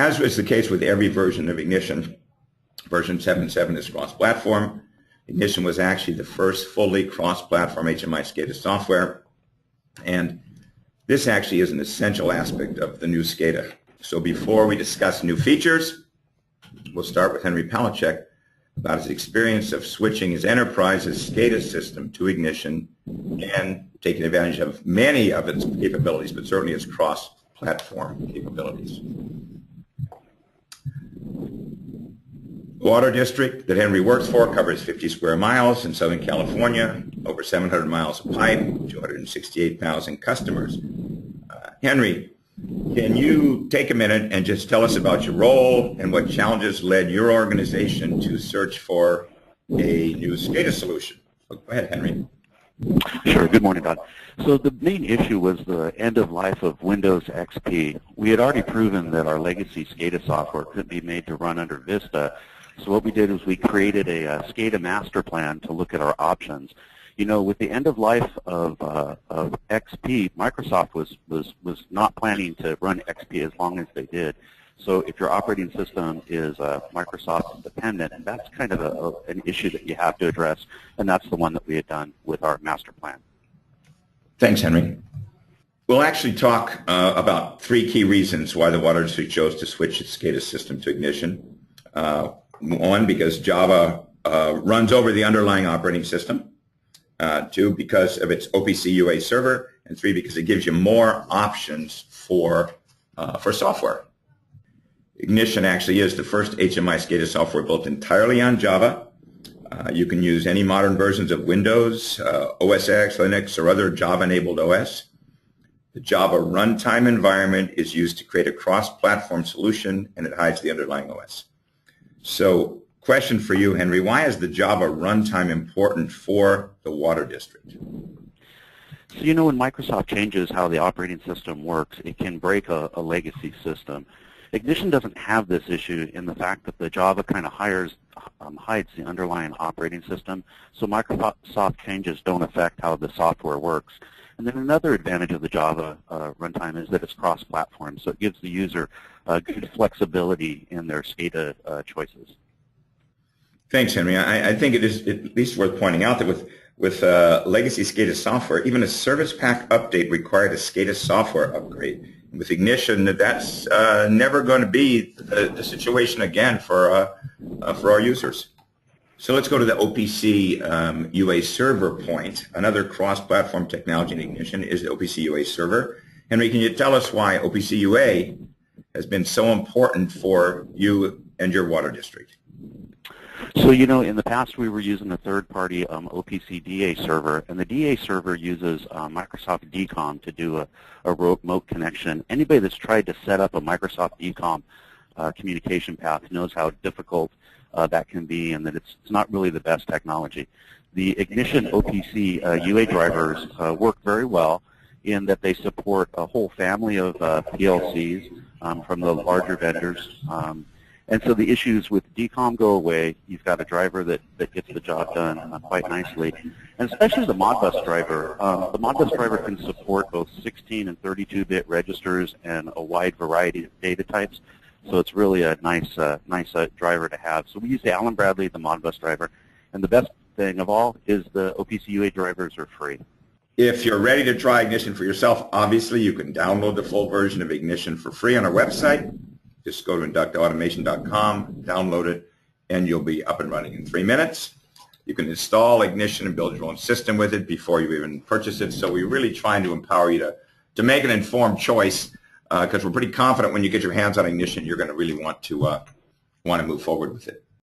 As was the case with every version of Ignition, version 7.7 is cross-platform. Ignition was actually the first fully cross-platform HMI SCADA software, and this actually is an essential aspect of the new SCADA. So before we discuss new features, we'll start with Henry Palechek about his experience of switching his enterprise's SCADA system to Ignition and taking advantage of many of its capabilities, but certainly its cross-platform capabilities. Water district that Henry works for covers 50 square miles in Southern California, over 700 miles of pipe, 268,000 customers. Henry, can you take a minute and just tell us about your role and what challenges led your organization to search for a new SCADA solution? Go ahead, Henry. Sure. Good morning, Don. So the main issue was the end of life of Windows XP. We had already proven that our legacy SCADA software couldn't be made to run under Vista. So what we did was we created a SCADA master plan to look at our options. You know, with the end of life of XP, Microsoft was not planning to run XP as long as they did. So if your operating system is Microsoft dependent, that's kind of an issue that you have to address, and that's the one that we had done with our master plan. Thanks, Henry. We'll actually talk about three key reasons why the water district chose to switch its SCADA system to Ignition. One, because Java runs over the underlying operating system. Two, because of its OPC UA Server. And three, because it gives you more options for software. Ignition actually is the first HMI SCADA software built entirely on Java. You can use any modern versions of Windows, OS X, Linux, or other Java-enabled OS. The Java runtime environment is used to create a cross-platform solution, and it hides the underlying OS. So, question for you, Henry, why is the Java runtime important for the water district? So, you know, when Microsoft changes how the operating system works, it can break a legacy system. Ignition doesn't have this issue in the fact that the Java kind of hides the underlying operating system, so Microsoft changes don't affect how the software works. And then another advantage of the Java runtime is that it's cross-platform, so it gives the user good flexibility in their SCADA choices. Thanks, Henry. I think it is at least worth pointing out that with legacy SCADA software, even a service pack update required a SCADA software upgrade. With Ignition, that's never going to be the situation again for our users. So let's go to the OPC UA Server point. Another cross-platform technology in Ignition is the OPC UA Server. Henry, can you tell us why OPC UA has been so important for you and your water district? So, you know, in the past we were using a third-party OPC DA server, and the DA server uses Microsoft DCOM to do a remote connection. Anybody that's tried to set up a Microsoft DCOM communication path knows how difficult that can be, and that it's not really the best technology. The Ignition OPC UA drivers work very well in that they support a whole family of PLCs from the larger vendors. And so the issues with DCOM go away. You've got a driver that gets the job done quite nicely. And especially the Modbus driver. The Modbus driver can support both 16 and 32-bit registers and a wide variety of data types. So it's really a nice driver to have. So we use the Allen Bradley, the Modbus driver. And the best thing of all is the OPC UA drivers are free. If you're ready to try Ignition for yourself, obviously you can download the full version of Ignition for free on our website. Just go to inductautomation.com, download it, and you'll be up and running in 3 minutes. You can install Ignition and build your own system with it before you even purchase it. So we're really trying to empower you to make an informed choice because we're pretty confident when you get your hands on Ignition, you're going to really want to move forward with it.